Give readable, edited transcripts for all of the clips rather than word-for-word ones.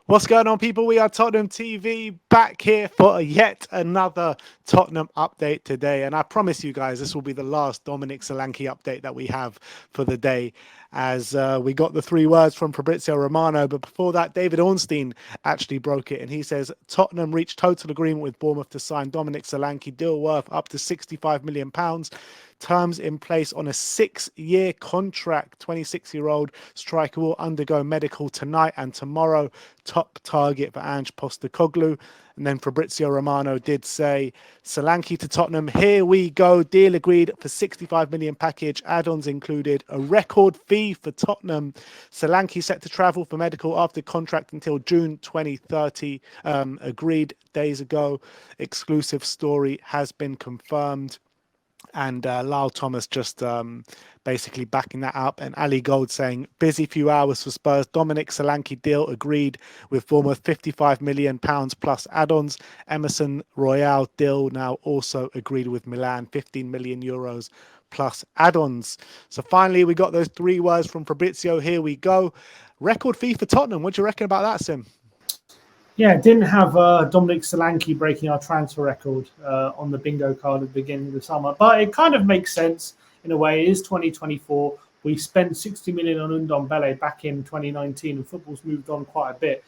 What's going on, people? We are Tottenham TV, back here for yet another Tottenham update today. And I promise you guys, this will be the last Dominic Solanke update that we have for the day, as we got the 3 words from Fabrizio Romano. But before that, David Ornstein actually broke it. And he says, Tottenham reached total agreement with Bournemouth to sign Dominic Solanke, deal worth up to £65 million. Terms in place on a 6-year contract. 26-year-old striker will undergo medical tonight and tomorrow. Top target for Ange Postecoglou. And then Fabrizio Romano did say, Solanke to Tottenham, here we go. Deal agreed for 65 million package. Add-ons included. A record fee for Tottenham. Solanke set to travel for medical after contract until June 2030. Agreed days ago. Exclusive story has been confirmed. And Lyle Thomas just basically backing that up. And Ali Gold saying, busy few hours for Spurs. Dominic Solanke deal agreed with Bournemouth, £55 million plus add-ons. Emerson Royale deal now also agreed with Milan, €15 million plus add-ons. So finally, we got those 3 words from Fabrizio. Here we go. Record fee for Tottenham. What do you reckon about that, Sim? Yeah, didn't have Dominic Solanke breaking our transfer record on the bingo card at the beginning of the summer, but it kind of makes sense in a way. It is 2024. We spent 60 million on Ndombele back in 2019, and football's moved on quite a bit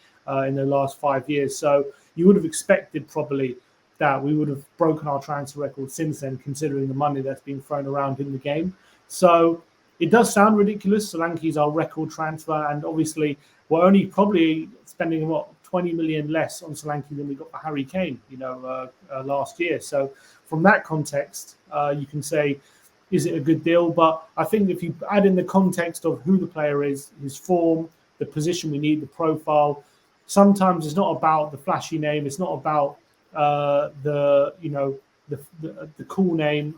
in the last 5 years. So you would have expected probably that we would have broken our transfer record since then, considering the money that's been thrown around in the game. So it does sound ridiculous. Solanke's our record transfer, and obviously we're only probably spending 20 million less on Solanke than we got for Harry Kane, last year. So from that context, you can say, is it a good deal? But I think if you add in the context of who the player is, his form, the position we need, the profile, sometimes it's not about the flashy name. It's not about the cool name.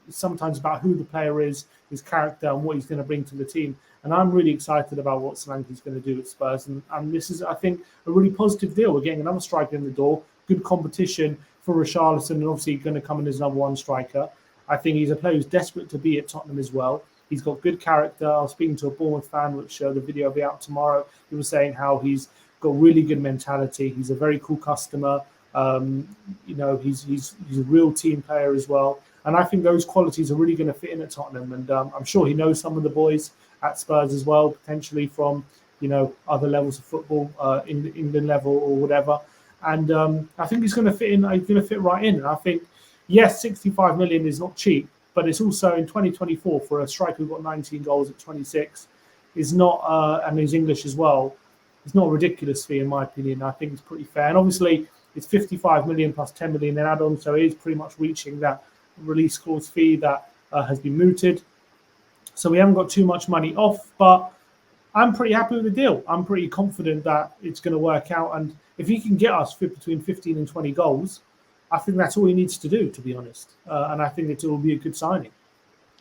It's sometimes about who the player is, his character, and what he's going to bring to the team. And I'm really excited about what Solanke's going to do at Spurs. And this is, I think, a really positive deal. We're getting another striker in the door, good competition for Richarlison, and obviously going to come in as number 1 striker. I think he's a player who's desperate to be at Tottenham as well. He's got good character. I was speaking to a Bournemouth fan, which the video will be out tomorrow. He was saying how he's got really good mentality. He's a very cool customer. He's a real team player as well. And I think those qualities are really going to fit in at Tottenham. And I'm sure he knows some of the boys at Spurs as well, potentially from other levels of football, in the England level or whatever. And I think he's going to fit in. He's going to fit right in. And I think, yes, 65 million is not cheap, but it's also in 2024 for a striker who got 19 goals at 26 is not, and he's English as well. It's not a ridiculous fee in my opinion. I think it's pretty fair. And obviously it's 55 million plus 10 million in add-ons, so it is pretty much reaching that release clause fee that has been mooted. So we haven't got too much money off, but I'm pretty happy with the deal. I'm pretty confident that it's going to work out. And if he can get us between 15 and 20 goals, I think that's all he needs to do, to be honest. And I think it will be a good signing.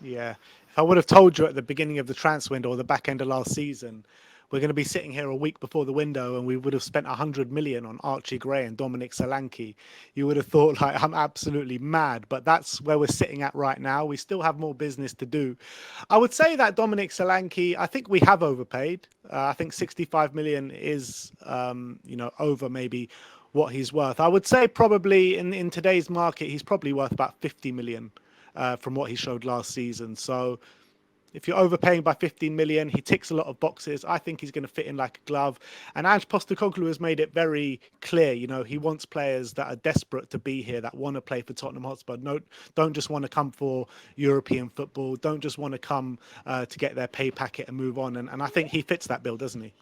Yeah. If I would have told you at the beginning of the transfer window or the back end of last season, we're going to be sitting here a week before the window and we would have spent 100 million on Archie Gray and Dominic Solanke, you would have thought like I'm absolutely mad. But that's where we're sitting at right now. We still have more business to do. I would say that Dominic Solanke, I think we have overpaid. I think 65 million is, over maybe what he's worth. I would say probably in today's market, he's probably worth about 50 million from what he showed last season. So if you're overpaying by 15 million, he ticks a lot of boxes. I think he's going to fit in like a glove. And Ange Postecoglou has made it very clear, he wants players that are desperate to be here, that want to play for Tottenham Hotspur. No, don't just want to come for European football. Don't just want to come to get their pay packet and move on. And I think he fits that bill, doesn't he?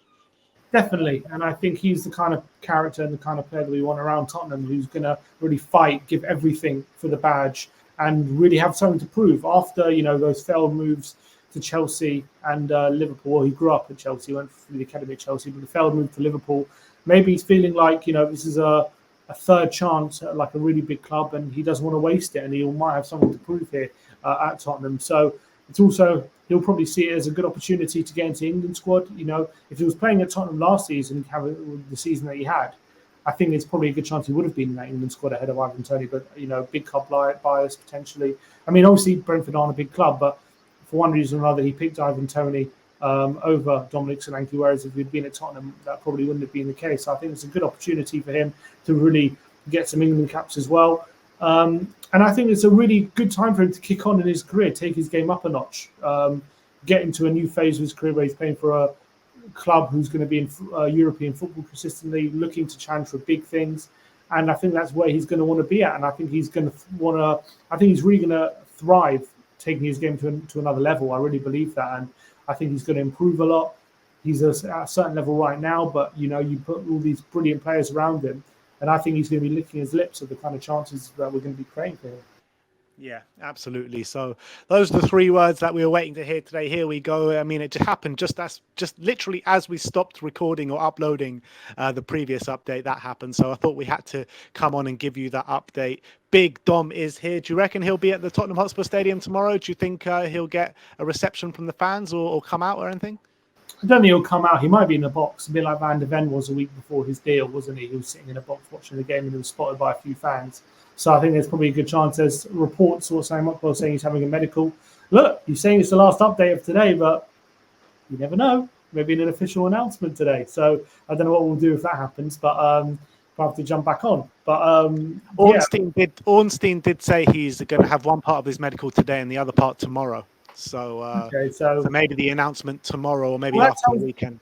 Definitely. And I think he's the kind of character and the kind of player that we want around Tottenham, who's going to really fight, give everything for the badge, and really have something to prove. After, those failed moves to Chelsea and Liverpool. Well, he grew up at Chelsea, went through the academy at Chelsea, but the failed move to Liverpool. Maybe he's feeling like, this is a third chance at like a really big club, and he doesn't want to waste it, and he might have something to prove here at Tottenham. So it's also, he'll probably see it as a good opportunity to get into the England squad. If he was playing at Tottenham last season, the season that he had, I think it's probably a good chance he would have been in that England squad ahead of Ivan Toney. But, big club bias potentially. I mean, obviously Brentford aren't a big club, but for one reason or another, he picked Ivan Toney over Dominic Solanke, whereas if he'd been at Tottenham, that probably wouldn't have been the case. So I think it's a good opportunity for him to really get some England caps as well. And I think it's a really good time for him to kick on in his career, take his game up a notch, get into a new phase of his career where he's playing for a club who's going to be in European football consistently, looking to challenge for big things. And I think that's where he's going to want to be at. And I think he's going to want to, I think he's really going to thrive taking his game to another level. I really believe that. And I think he's going to improve a lot. He's at a certain level right now, but, you know, you put all these brilliant players around him. And I think he's going to be licking his lips at the kind of chances that we're going to be creating for him. Yeah, absolutely. So those are the 3 words that we were waiting to hear today. Here we go. I mean, it just happened just literally as we stopped recording or uploading the previous update. That happened. So I thought we had to come on and give you that update. Big Dom is here. Do you reckon he'll be at the Tottenham Hotspur Stadium tomorrow? Do you think he'll get a reception from the fans or come out or anything? I don't think he'll come out. He might be in the box, a bit like Van de Ven was a week before his deal, wasn't he? He was sitting in a box watching the game and he was spotted by a few fans. So I think there's probably a good chance. There's reports or saying he's having a medical. Look, he's saying it's the last update of today, but you never know. Maybe an official announcement today. So I don't know what we'll do if that happens, but I'll have to jump back on. But Ornstein did say he's going to have one part of his medical today and the other part tomorrow. So, so maybe the announcement tomorrow or maybe after the weekend.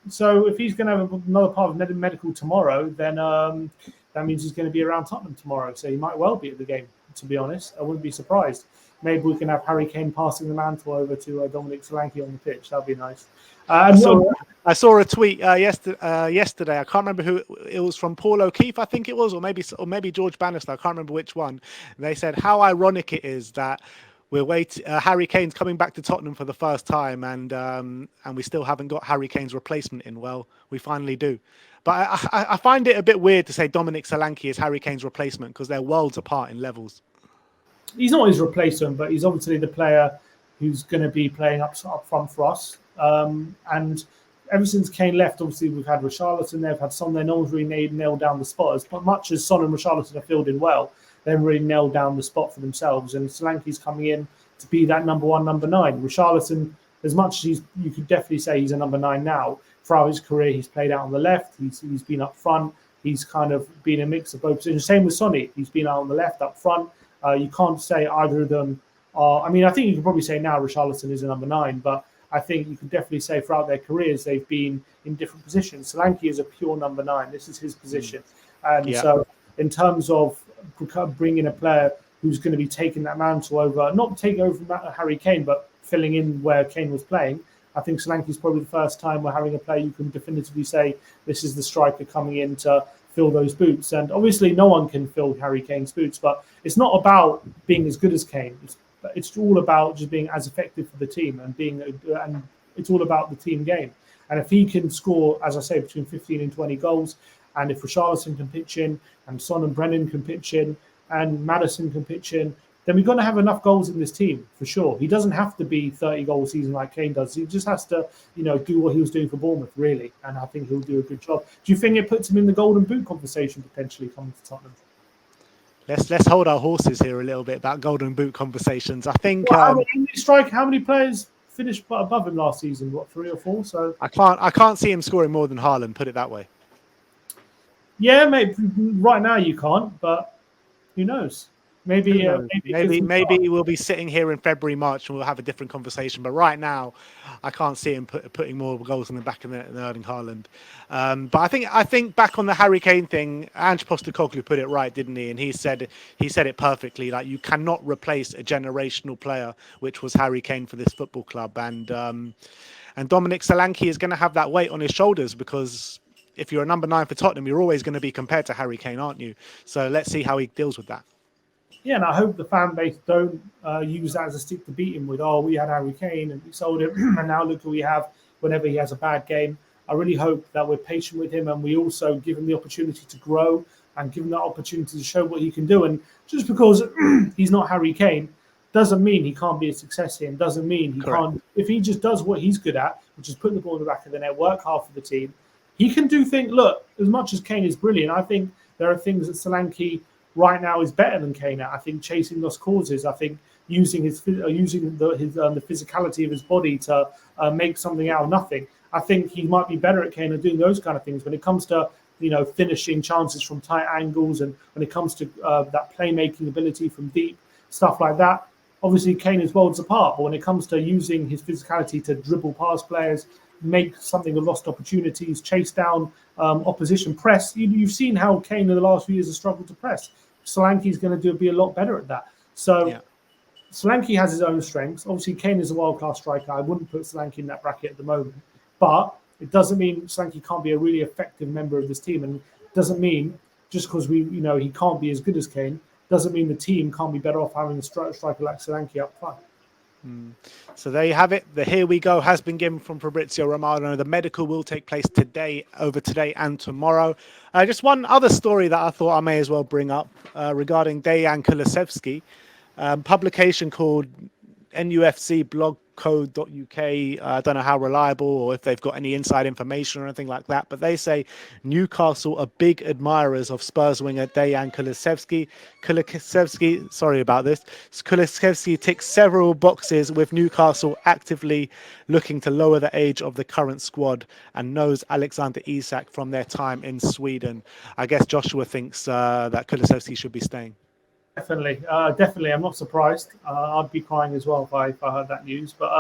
So if he's going to have another part of medical tomorrow, then that means he's going to be around Tottenham tomorrow. So he might well be at the game, to be honest. I wouldn't be surprised. Maybe we can have Harry Kane passing the mantle over to Dominic Solanke on the pitch. That'd be nice. I saw a tweet yesterday. I can't remember who it was, from Paul O'Keefe, I think it was, or maybe George Bannister. I can't remember which one. They said how ironic it is that we're waiting. Harry Kane's coming back to Tottenham for the first time, and we still haven't got Harry Kane's replacement in. Well, we finally do. But I find it a bit weird to say Dominic Solanke is Harry Kane's replacement because they're worlds apart in levels. He's not his replacement, but he's obviously the player who's going to be playing up front for us. And ever since Kane left, obviously we've had Richarlison there, we've had Son there. No one's really nailed down the spotters. But much as Son and Richarlison are filled in well, they haven't really nailed down the spot for themselves. And Solanke's coming in to be that number 1, number 9. Richarlison, as much as you could definitely say he's a number 9 now, throughout his career he's played out on the left, he's been up front, he's kind of been a mix of both positions. Same with Sonny, he's been out on the left, up front. You can't say either of them are, I mean, I think you can probably say now Richarlison is a number 9, but I think you could definitely say throughout their careers they've been in different positions. Solanke is a pure number 9. This is his position. And so in terms of bringing a player who's going to be taking that mantle over, not taking over from Harry Kane, but filling in where Kane was playing, I think Solanke is probably the first time we're having a player you can definitively say this is the striker coming in to fill those boots. And obviously no one can fill Harry Kane's boots, but it's not about being as good as Kane. It's all about just being as effective for the team and it's all about the team game. And if he can score, as I say, between 15 and 20 goals, and if Richarlison can pitch in, and Son and Brennan can pitch in, and Maddison can pitch in, then we're going to have enough goals in this team for sure. He doesn't have to be 30-goal a season like Kane does. He just has to, do what he was doing for Bournemouth, really. And I think he'll do a good job. Do you think it puts him in the Golden Boot conversation potentially coming to Tottenham? Let's hold our horses here a little bit about Golden Boot conversations. I think how many players finished above him last season? What, 3 or 4? So I can't see him scoring more than Haaland. Put it that way. Yeah, maybe right now you can't, but who knows? Maybe we'll be sitting here in February, March, and we'll have a different conversation. But right now, I can't see him putting more goals in the back of the net than Erling Haaland. But I think back on the Harry Kane thing, Ange Postecoglou put it right, didn't he? And he said it perfectly. Like, you cannot replace a generational player, which was Harry Kane for this football club. And Dominic Solanke is going to have that weight on his shoulders because if you're a number 9 for Tottenham, you're always going to be compared to Harry Kane, aren't you? So let's see how he deals with that. Yeah, and I hope the fan base don't use that as a stick to beat him with, we had Harry Kane and we sold him, and now look who we have whenever he has a bad game. I really hope that we're patient with him and we also give him the opportunity to grow and give him that opportunity to show what he can do. And just because he's not Harry Kane doesn't mean he can't be a success here and doesn't mean he can't. If he just does what he's good at, which is putting the ball in the back of the net, work hard for the team, he can do things. Look, as much as Kane is brilliant, I think there are things that Solanke right now is better than Kane at. I think chasing lost causes. I think using the physicality of his body to make something out of nothing. I think he might be better at Kane at doing those kind of things when it comes to finishing chances from tight angles, and when it comes to that playmaking ability from deep, stuff like that. Obviously, Kane is worlds apart, but when it comes to using his physicality to dribble past players, make something of lost opportunities, chase down opposition, press. You've seen how Kane in the last few years has struggled to press. Solanke is going to be a lot better at that. So Yeah. Solanke has his own strengths. Obviously, Kane is a world-class striker. I wouldn't put Solanke in that bracket at the moment, but it doesn't mean Solanke can't be a really effective member of this team, and it doesn't mean just because he can't be as good as Kane doesn't mean the team can't be better off having a striker like Solanke up front. So there you have it. The here we go has been given from Fabrizio Romano. The medical will take place today and tomorrow. Just one other story that I thought I may as well bring up regarding Dejan Kulusevski. Publication called nufcblog.co.uk. I don't know how reliable or if they've got any inside information or anything like that, but they say Newcastle are big admirers of Spurs winger Dejan Kulusevski. Sorry about this. Kulusevski ticks several boxes, with Newcastle actively looking to lower the age of the current squad and knows Alexander Isak from their time in Sweden. I guess Joshua thinks that Kulusevski should be staying. Definitely. I'm not surprised. I'd be crying as well if I heard that news. But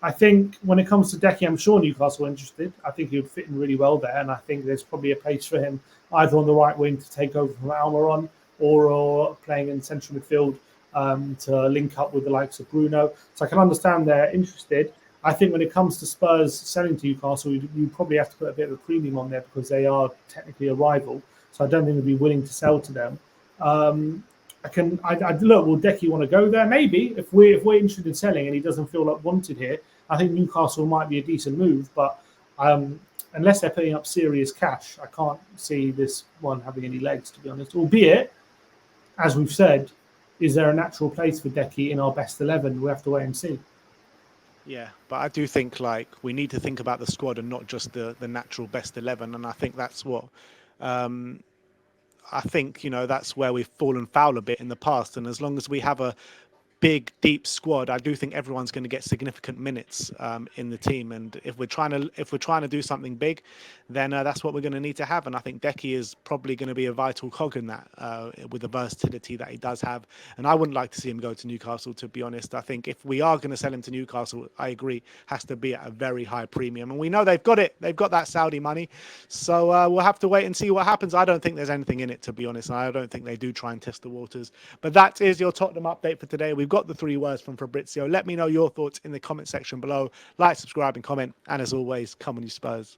I think when it comes to Decky, I'm sure Newcastle are interested. I think he would fit in really well there, and I think there's probably a place for him either on the right wing to take over from Almiron, or playing in central midfield to link up with the likes of Bruno. So I can understand they're interested. I think when it comes to Spurs selling to Newcastle, you probably have to put a bit of a premium on there because they are technically a rival. So I don't think they'd be willing to sell to them. Look, will Decky want to go there? Maybe if we're interested in selling and he doesn't feel like wanted here, I think Newcastle might be a decent move. But unless they're putting up serious cash, I can't see this one having any legs, to be honest. Albeit, as we've said, is there a natural place for Decky in our best 11? We have to wait and see. Yeah, but I do think we need to think about the squad and not just the natural best 11, and I think that's what. I think that's where we've fallen foul a bit in the past, and as long as we have a big, deep squad, I do think everyone's going to get significant minutes in the team. And if we're trying to do something big, then that's what we're going to need to have. And I think Decky is probably going to be a vital cog in that, with the versatility that he does have. And I wouldn't like to see him go to Newcastle, to be honest. I think if we are going to sell him to Newcastle, I agree, has to be at a very high premium. And we know they've got it. They've got that Saudi money. So we'll have to wait and see what happens. I don't think there's anything in it, to be honest. I don't think they do try and test the waters. But that is your Tottenham update for today. We've got the 3 words from Fabrizio. Let me know your thoughts in the comment section below. Like, subscribe, and comment. And as always, come on, you Spurs.